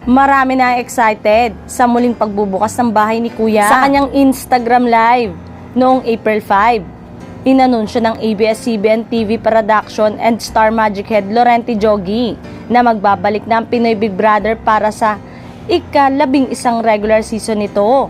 Marami na excited sa muling pagbubukas ng bahay ni Kuya sa kanyang Instagram Live noong April 5. Inanunsyo ng ABS-CBN TV Production and Star Magic Head Laurenti Jogi na magbabalik na ang Pinoy Big Brother para sa ika-11 regular season nito.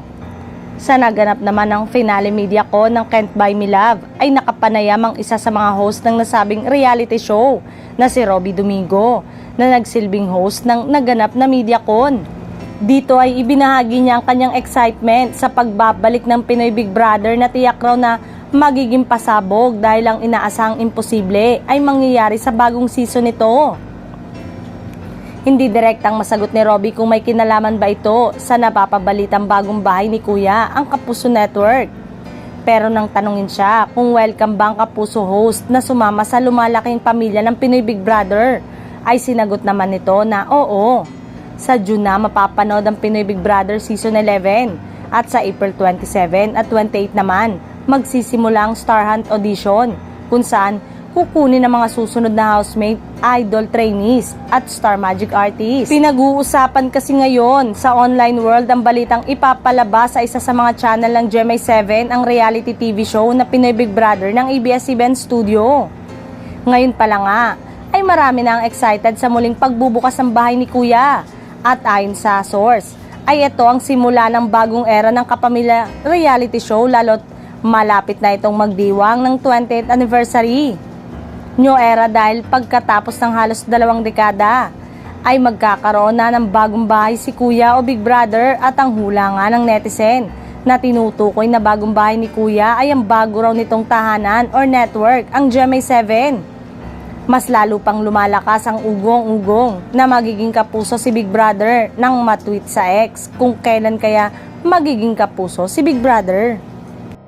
Sa naganap naman ng finale media ko ng Can't Buy Me Love ay nakapanayam ang isa sa mga host ng nasabing reality show na si Robby Domingo na nagsilbing host ng naganap na MediaCon. Dito ay ibinahagi niya ang kanyang excitement sa pagbabalik ng Pinoy Big Brother na tiyak raw na magiging pasabog dahil ang inaasahang imposible ay mangyayari sa bagong season nito. Hindi direktang masagot ni Robby kung may kinalaman ba ito sa napapabalitang bagong bahay ni Kuya, ang Kapuso Network. Pero nang tanungin siya kung welcome ba ang Kapuso host na sumama sa lumalaking pamilya ng Pinoy Big Brother, ay sinagot naman nito na oo. Sa June na mapapanood ang Pinoy Big Brother Season 11 at sa April 27 at 28 naman magsisimula ang Star Hunt Audition kung saan kukunin ang mga susunod na housemate, idol trainees at Star Magic artists. Pinag-uusapan kasi ngayon sa online world ang balitang ipapalabas sa isa sa mga channel ng GMA7 ang reality TV show na Pinoy Big Brother ng ABS-CBN Studio. Ngayon pa lang nga ay marami na ang excited sa muling pagbubukas ng bahay ni Kuya. At ayon sa source, ay ito ang simula ng bagong era ng kapamilya reality show lalo't malapit na itong magdiwang ng 20th anniversary. New era dahil pagkatapos ng halos 2 dekada ay magkakaroon na ng bagong bahay si Kuya o Big Brother at ang hula nga ng netizen na tinutukoy na bagong bahay ni Kuya ay ang bago raw nitong tahanan or network, ang GMA7. Mas lalo pang lumalakas ang ugong-ugong na magiging kapuso si Big Brother nang matweet sa X kung kailan kaya magiging kapuso si Big Brother.